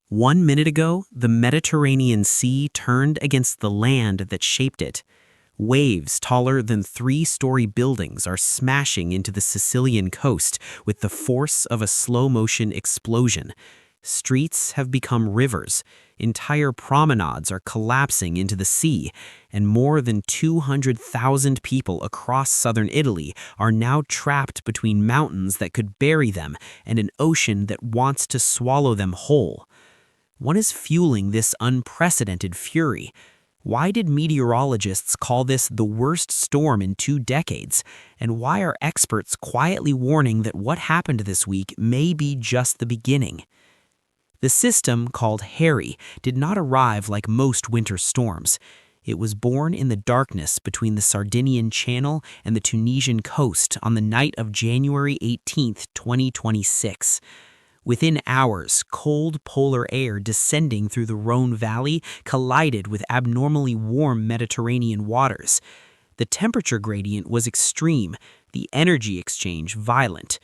1 minute ago, the Mediterranean Sea turned against the land that shaped it. Waves taller than three-story buildings are smashing into the Sicilian coast with the force of a slow-motion explosion. Streets have become rivers, entire promenades are collapsing into the sea, and more than 200,000 people across southern Italy are now trapped between mountains that could bury them and an ocean that wants to swallow them whole. What is fueling this unprecedented fury? Why did meteorologists call this the worst storm in 2 decades? And why are experts quietly warning that what happened this week may be just the beginning? The system, called Harry, did not arrive like most winter storms. It was born in the darkness between the Sardinian Channel and the Tunisian coast on the night of January 18, 2026. Within hours, cold polar air descending through the Rhone Valley collided with abnormally warm Mediterranean waters. The temperature gradient was extreme, the energy exchange violent.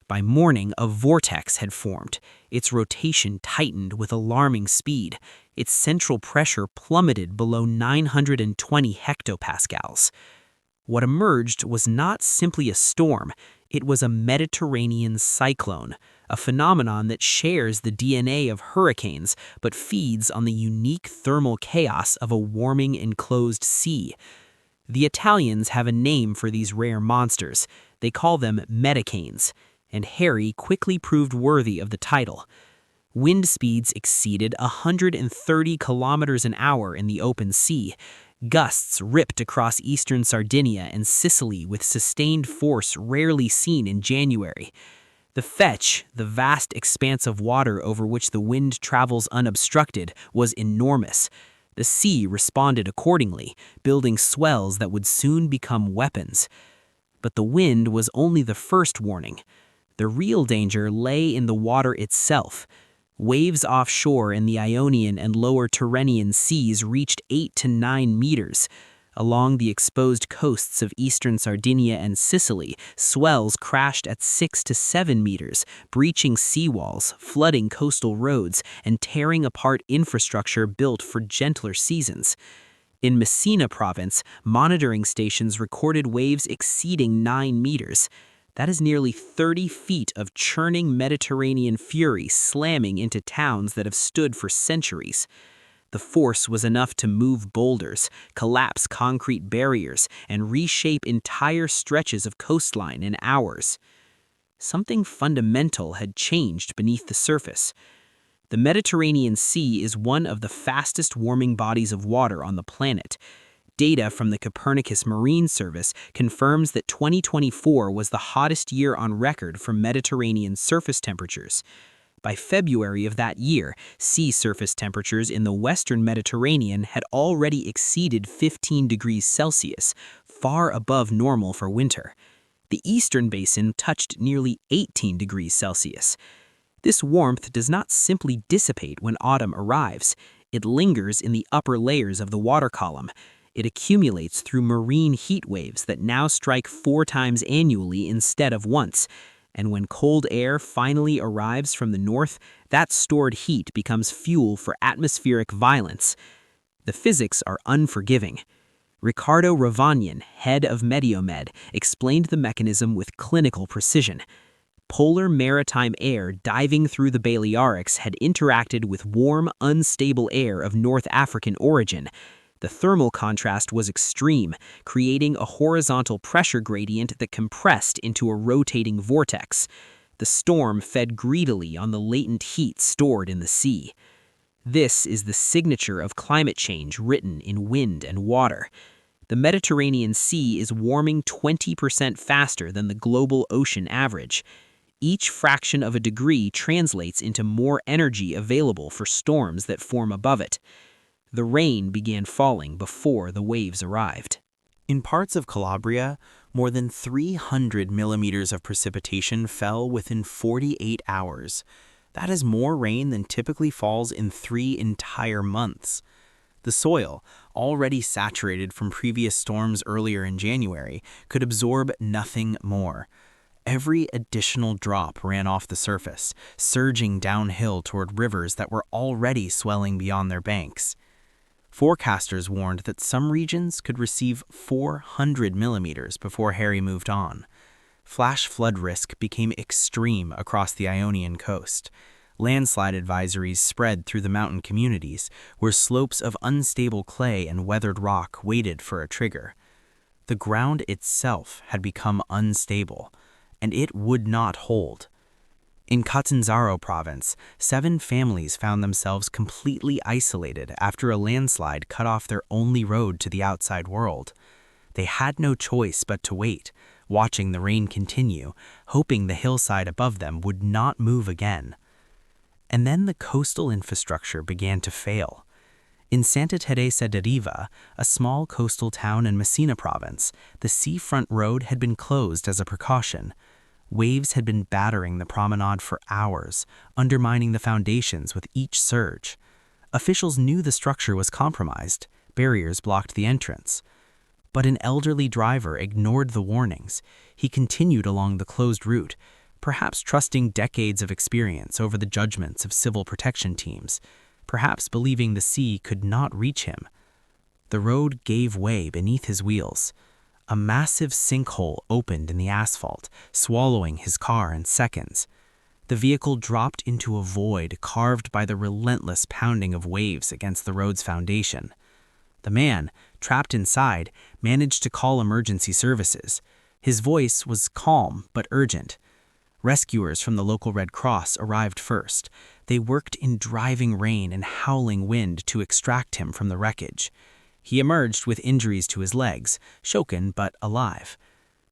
By morning, a vortex had formed. Its rotation tightened with alarming speed. Its central pressure plummeted below 920 hectopascals. What emerged was not simply a storm, it was a Mediterranean cyclone, a phenomenon that shares the DNA of hurricanes but feeds on the unique thermal chaos of a warming enclosed sea. The Italians have a name for these rare monsters. They call them medicanes, and Harry quickly proved worthy of the title. Wind speeds exceeded 130 kilometers an hour in the open sea. Gusts ripped across eastern Sardinia and Sicily with sustained force rarely seen in January. The fetch, the vast expanse of water over which the wind travels unobstructed, was enormous. The sea responded accordingly, building swells that would soon become weapons. But the wind was only the first warning. The real danger lay in the water itself. Waves offshore in the Ionian and lower Tyrrhenian seas reached 8 to 9 meters. Along the exposed coasts of eastern Sardinia and Sicily, swells crashed at 6 to 7 meters, breaching seawalls, flooding coastal roads, and tearing apart infrastructure built for gentler seasons. In Messina province, monitoring stations recorded waves exceeding 9 meters. That is nearly 30 feet of churning Mediterranean fury slamming into towns that have stood for centuries. The force was enough to move boulders, collapse concrete barriers, and reshape entire stretches of coastline in hours. Something fundamental had changed beneath the surface. The Mediterranean Sea is one of the fastest warming bodies of water on the planet. Data from the Copernicus Marine Service confirms that 2024 was the hottest year on record for Mediterranean surface temperatures. By February of that year, sea surface temperatures in the western Mediterranean had already exceeded 15 degrees Celsius, far above normal for winter. The eastern basin touched nearly 18 degrees Celsius. This warmth does not simply dissipate when autumn arrives. It lingers in the upper layers of the water column. It accumulates through marine heat waves that now strike 4 times annually instead of once. And when cold air finally arrives from the north, that stored heat becomes fuel for atmospheric violence. The physics are unforgiving. Riccardo Ravagnan, head of Mediomed, explained the mechanism with clinical precision. Polar maritime air diving through the Balearics had interacted with warm, unstable air of North African origin. The thermal contrast was extreme, creating a horizontal pressure gradient that compressed into a rotating vortex. The storm fed greedily on the latent heat stored in the sea. This is the signature of climate change written in wind and water. The Mediterranean Sea is warming 20% faster than the global ocean average. Each fraction of a degree translates into more energy available for storms that form above it. The rain began falling before the waves arrived. In parts of Calabria, more than 300 millimeters of precipitation fell within 48 hours. That is more rain than typically falls in 3 entire months. The soil, already saturated from previous storms earlier in January, could absorb nothing more. Every additional drop ran off the surface, surging downhill toward rivers that were already swelling beyond their banks. Forecasters warned that some regions could receive 400 millimeters before Harry moved on. Flash flood risk became extreme across the Ionian coast. Landslide advisories spread through the mountain communities, where slopes of unstable clay and weathered rock waited for a trigger. The ground itself had become unstable, and it would not hold. In Catanzaro province, 7 families found themselves completely isolated after a landslide cut off their only road to the outside world. They had no choice but to wait, watching the rain continue, hoping the hillside above them would not move again. And then the coastal infrastructure began to fail. In Santa Teresa de Riva, a small coastal town in Messina province, the seafront road had been closed as a precaution. Waves had been battering the promenade for hours, undermining the foundations with each surge. Officials knew the structure was compromised. Barriers blocked the entrance. But an elderly driver ignored the warnings. He continued along the closed route, perhaps trusting decades of experience over the judgments of civil protection teams, perhaps believing the sea could not reach him. The road gave way beneath his wheels. A massive sinkhole opened in the asphalt, swallowing his car in seconds. The vehicle dropped into a void carved by the relentless pounding of waves against the road's foundation. The man, trapped inside, managed to call emergency services. His voice was calm but urgent. Rescuers from the local Red Cross arrived first. They worked in driving rain and howling wind to extract him from the wreckage. He emerged with injuries to his legs, shaken but alive.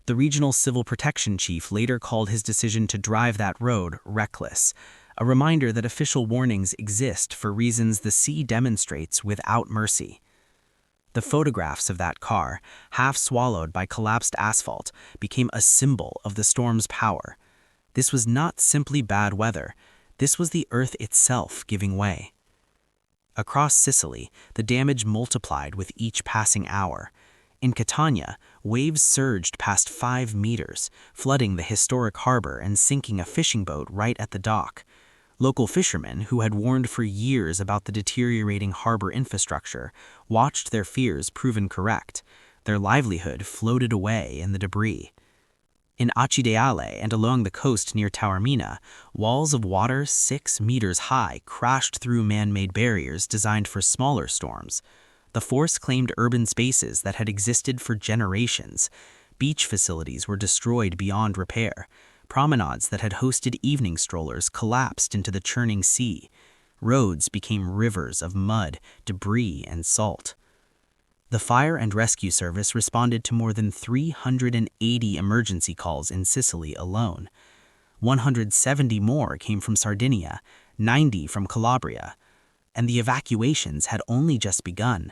The regional civil protection chief later called his decision to drive that road reckless, a reminder that official warnings exist for reasons the sea demonstrates without mercy. The photographs of that car, half swallowed by collapsed asphalt, became a symbol of the storm's power. This was not simply bad weather. This was the earth itself giving way. Across Sicily, the damage multiplied with each passing hour. In Catania, waves surged past 5 meters, flooding the historic harbor and sinking a fishing boat right at the dock. Local fishermen, who had warned for years about the deteriorating harbor infrastructure, watched their fears proven correct. Their livelihood floated away in the debris. In Acireale and along the coast near Taormina, walls of water 6 meters high crashed through man-made barriers designed for smaller storms. The force claimed urban spaces that had existed for generations. Beach facilities were destroyed beyond repair. Promenades that had hosted evening strollers collapsed into the churning sea. Roads became rivers of mud, debris, and salt. The fire and rescue service responded to more than 380 emergency calls in Sicily alone. 170 more came from Sardinia, 90 from Calabria, and the evacuations had only just begun.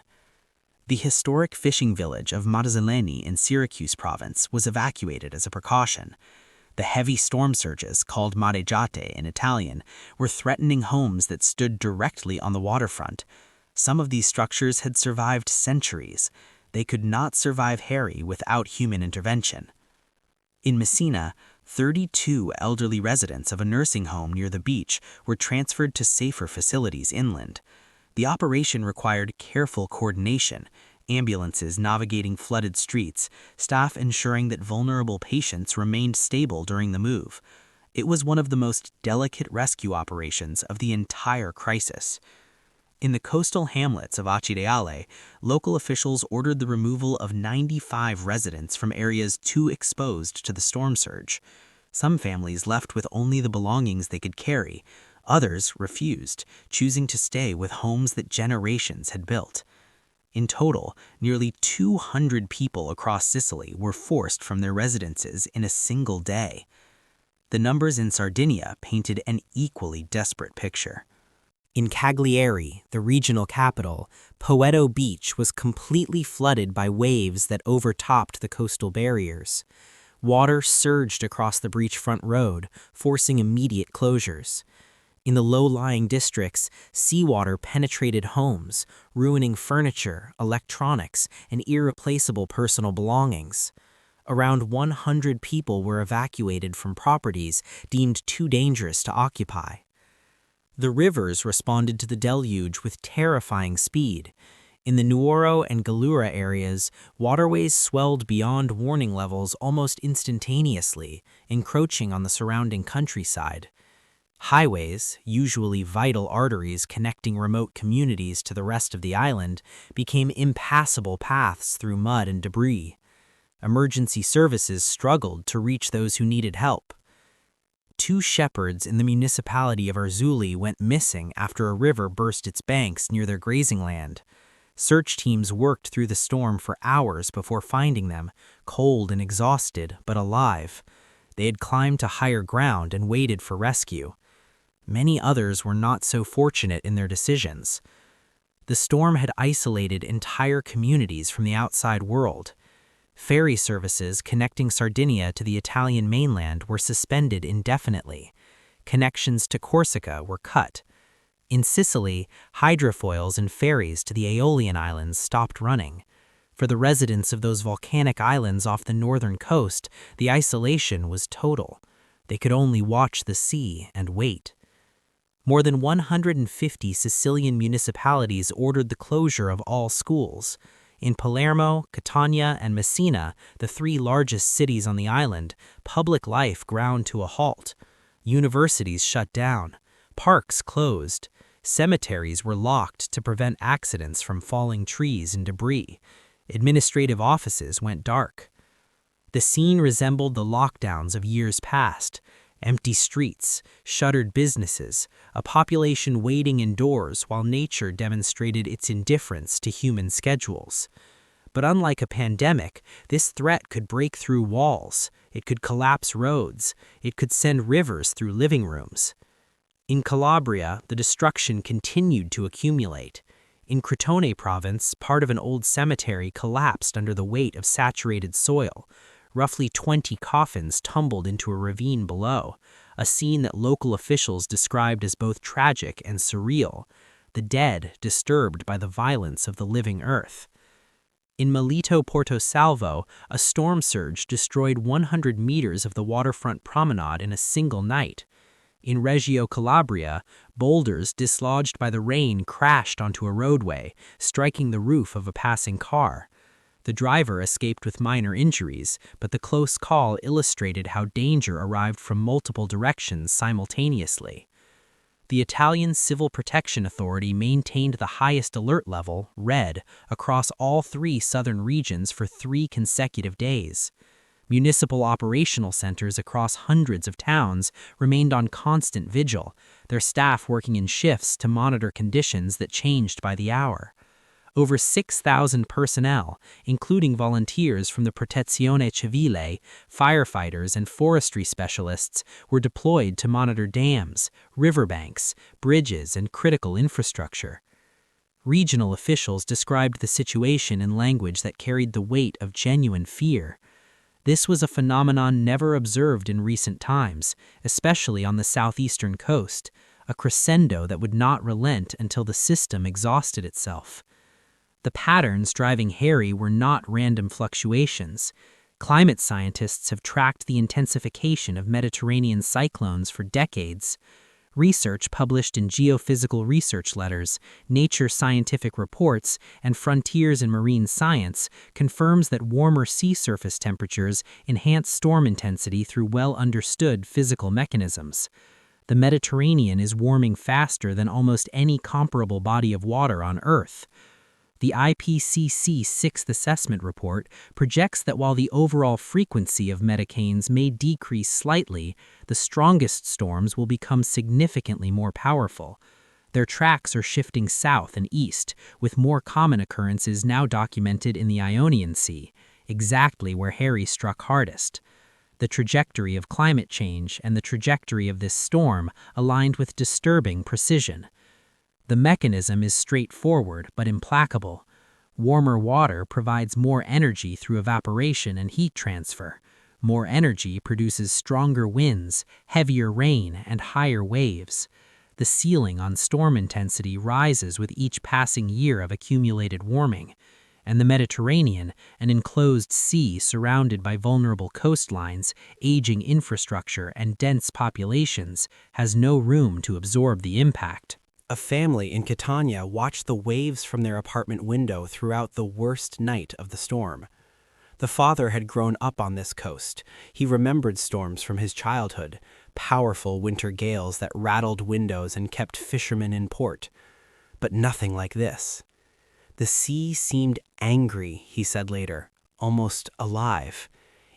The historic fishing village of Marzelleni in Syracuse province was evacuated as a precaution. The heavy storm surges, called mareggiate in Italian, were threatening homes that stood directly on the waterfront. Some of these structures had survived centuries. They could not survive Harry without human intervention. In Messina, 32 elderly residents of a nursing home near the beach were transferred to safer facilities inland. The operation required careful coordination, ambulances navigating flooded streets, staff ensuring that vulnerable patients remained stable during the move. It was one of the most delicate rescue operations of the entire crisis. In the coastal hamlets of Acireale, local officials ordered the removal of 95 residents from areas too exposed to the storm surge. Some families left with only the belongings they could carry. Others refused, choosing to stay with homes that generations had built. In total, nearly 200 people across Sicily were forced from their residences in a single day. The numbers in Sardinia painted an equally desperate picture. In Cagliari, the regional capital, Poeto Beach was completely flooded by waves that overtopped the coastal barriers. Water surged across the beachfront road, forcing immediate closures. In the low-lying districts, seawater penetrated homes, ruining furniture, electronics, and irreplaceable personal belongings. Around 100 people were evacuated from properties deemed too dangerous to occupy. The rivers responded to the deluge with terrifying speed. In the Nuoro and Gallura areas, waterways swelled beyond warning levels almost instantaneously, encroaching on the surrounding countryside. Highways, usually vital arteries connecting remote communities to the rest of the island, became impassable paths through mud and debris. Emergency services struggled to reach those who needed help. 2 shepherds in the municipality of Arzuli went missing after a river burst its banks near their grazing land. Search teams worked through the storm for hours before finding them, cold and exhausted, but alive. They had climbed to higher ground and waited for rescue. Many others were not so fortunate in their decisions. The storm had isolated entire communities from the outside world. Ferry services connecting Sardinia to the Italian mainland were suspended indefinitely. Connections to Corsica were cut. In Sicily, hydrofoils and ferries to the Aeolian Islands stopped running. For the residents of those volcanic islands off the northern coast, the isolation was total. They could only watch the sea and wait. More than 150 Sicilian municipalities ordered the closure of all schools. In Palermo, Catania, and Messina, the 3 largest cities on the island, public life ground to a halt. Universities shut down. Parks closed. Cemeteries were locked to prevent accidents from falling trees and debris. Administrative offices went dark. The scene resembled the lockdowns of years past. Empty streets, shuttered businesses, a population waiting indoors while nature demonstrated its indifference to human schedules. But unlike a pandemic, this threat could break through walls. It could collapse roads. It could send rivers through living rooms. In Calabria, the destruction continued to accumulate. In Crotone province, part of an old cemetery collapsed under the weight of saturated soil. Roughly 20 coffins tumbled into a ravine below, a scene that local officials described as both tragic and surreal, the dead disturbed by the violence of the living earth. In Melito Porto Salvo, a storm surge destroyed 100 meters of the waterfront promenade in a single night. In Reggio Calabria, boulders dislodged by the rain crashed onto a roadway, striking the roof of a passing car. The driver escaped with minor injuries, but the close call illustrated how danger arrived from multiple directions simultaneously. The Italian Civil Protection Authority maintained the highest alert level, red, across all 3 southern regions for 3 consecutive days. Municipal operational centers across hundreds of towns remained on constant vigil, their staff working in shifts to monitor conditions that changed by the hour. Over 6,000 personnel, including volunteers from the Protezione Civile, firefighters, and forestry specialists, were deployed to monitor dams, riverbanks, bridges, and critical infrastructure. Regional officials described the situation in language that carried the weight of genuine fear. This was a phenomenon never observed in recent times, especially on the southeastern coast, a crescendo that would not relent until the system exhausted itself. The patterns driving Harry were not random fluctuations. Climate scientists have tracked the intensification of Mediterranean cyclones for decades. Research published in Geophysical Research Letters, Nature Scientific Reports, and Frontiers in Marine Science confirms that warmer sea surface temperatures enhance storm intensity through well-understood physical mechanisms. The Mediterranean is warming faster than almost any comparable body of water on Earth. The IPCC 6th Assessment Report projects that while the overall frequency of medicanes may decrease slightly, the strongest storms will become significantly more powerful. Their tracks are shifting south and east, with more common occurrences now documented in the Ionian Sea, exactly where Harry struck hardest. The trajectory of climate change and the trajectory of this storm aligned with disturbing precision. The mechanism is straightforward but implacable. Warmer water provides more energy through evaporation and heat transfer. More energy produces stronger winds, heavier rain, and higher waves. The ceiling on storm intensity rises with each passing year of accumulated warming. and the Mediterranean, an enclosed sea surrounded by vulnerable coastlines, aging infrastructure, and dense populations, has no room to absorb the impact. A family in Catania watched the waves from their apartment window throughout the worst night of the storm. The father had grown up on this coast. He remembered storms from his childhood, powerful winter gales that rattled windows and kept fishermen in port. But nothing like this. The sea seemed angry, he said later, almost alive.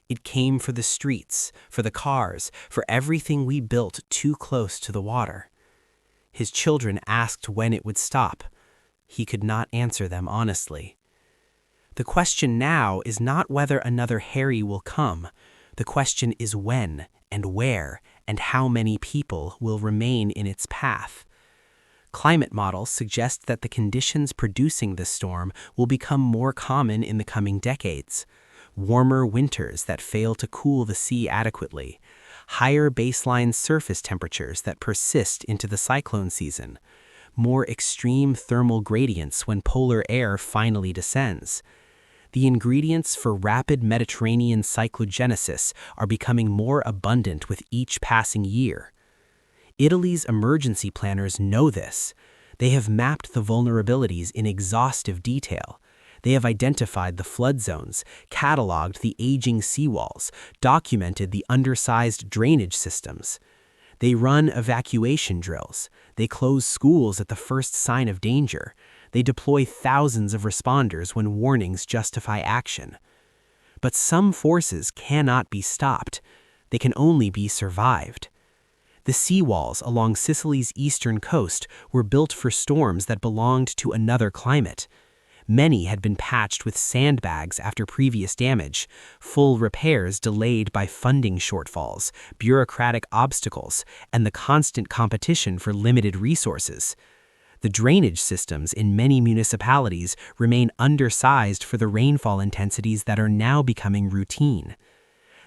It came for the streets, for the cars, for everything we built too close to the water. His children asked when it would stop. He could not answer them honestly. The question now is not whether another Harry will come. The question is when and where and how many people will remain in its path. Climate models suggest that the conditions producing this storm will become more common in the coming decades. Warmer winters that fail to cool the sea adequately, higher baseline surface temperatures that persist into the cyclone season, more extreme thermal gradients when polar air finally descends. The ingredients for rapid Mediterranean cyclogenesis are becoming more abundant with each passing year. Italy's emergency planners know this. They have mapped the vulnerabilities in exhaustive detail. They have identified the flood zones, cataloged the aging seawalls, documented the undersized drainage systems. They run evacuation drills. They close schools at the first sign of danger. They deploy thousands of responders when warnings justify action. But some forces cannot be stopped. They can only be survived. The seawalls along Sicily's eastern coast were built for storms that belonged to another climate. Many had been patched with sandbags after previous damage, full repairs delayed by funding shortfalls, bureaucratic obstacles, and the constant competition for limited resources. The drainage systems in many municipalities remain undersized for the rainfall intensities that are now becoming routine.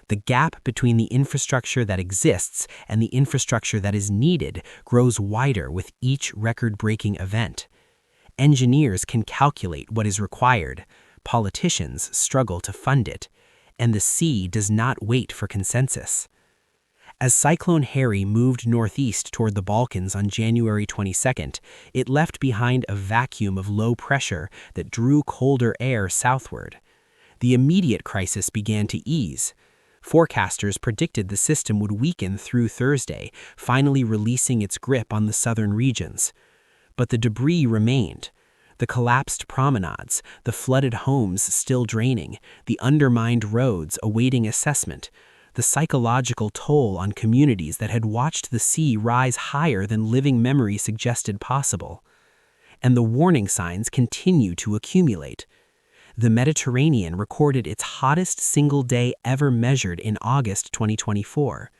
The gap between the infrastructure that exists and the infrastructure that is needed grows wider with each record-breaking event. Engineers can calculate what is required, politicians struggle to fund it, and the sea does not wait for consensus. As Cyclone Harry moved northeast toward the Balkans on January 22nd, it left behind a vacuum of low pressure that drew colder air southward. The immediate crisis began to ease. Forecasters predicted the system would weaken through Thursday, finally releasing its grip on the southern regions. But the debris remained. The collapsed promenades, the flooded homes still draining, the undermined roads awaiting assessment, the psychological toll on communities that had watched the sea rise higher than living memory suggested possible. And the warning signs continue to accumulate. The Mediterranean recorded its hottest single day ever measured in August 2024.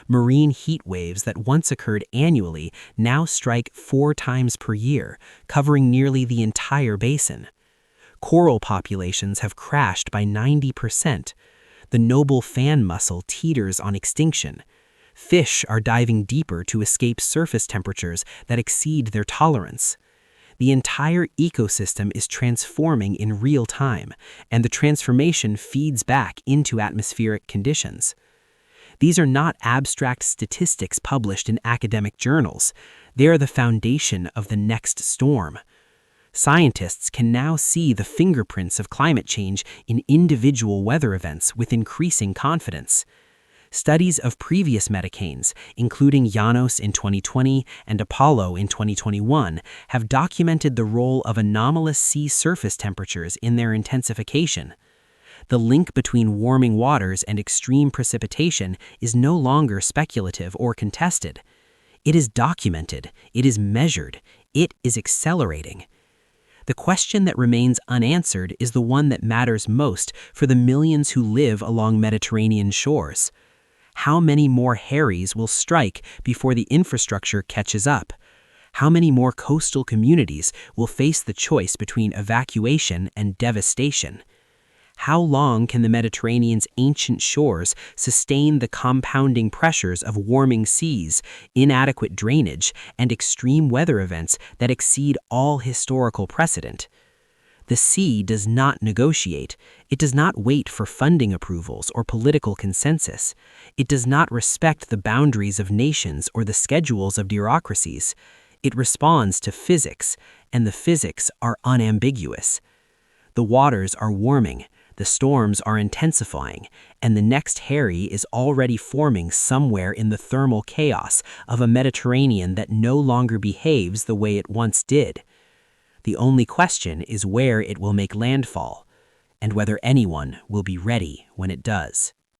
Marine heat waves that once occurred annually now strike 4 times per year, covering nearly the entire basin. Coral populations have crashed by 90%. The noble fan mussel teeters on extinction. Fish are diving deeper to escape surface temperatures that exceed their tolerance. The entire ecosystem is transforming in real time, and the transformation feeds back into atmospheric conditions. These are not abstract statistics published in academic journals. They are the foundation of the next storm. Scientists can now see the fingerprints of climate change in individual weather events with increasing confidence. Studies of previous medicanes, including Janos in 2020 and Apollo in 2021, have documented the role of anomalous sea surface temperatures in their intensification. The link between warming waters and extreme precipitation is no longer speculative or contested. It is documented, it is measured, it is accelerating. The question that remains unanswered is the one that matters most for the millions who live along Mediterranean shores. How many more Harrys will strike before the infrastructure catches up? How many more coastal communities will face the choice between evacuation and devastation? How long can the Mediterranean's ancient shores sustain the compounding pressures of warming seas, inadequate drainage, and extreme weather events that exceed all historical precedent? The sea does not negotiate. It does not wait for funding approvals or political consensus. It does not respect the boundaries of nations or the schedules of bureaucracies. It responds to physics, and the physics are unambiguous. The waters are warming, the storms are intensifying, and the next Harry is already forming somewhere in the thermal chaos of a Mediterranean that no longer behaves the way it once did. The only question is where it will make landfall, and whether anyone will be ready when it does.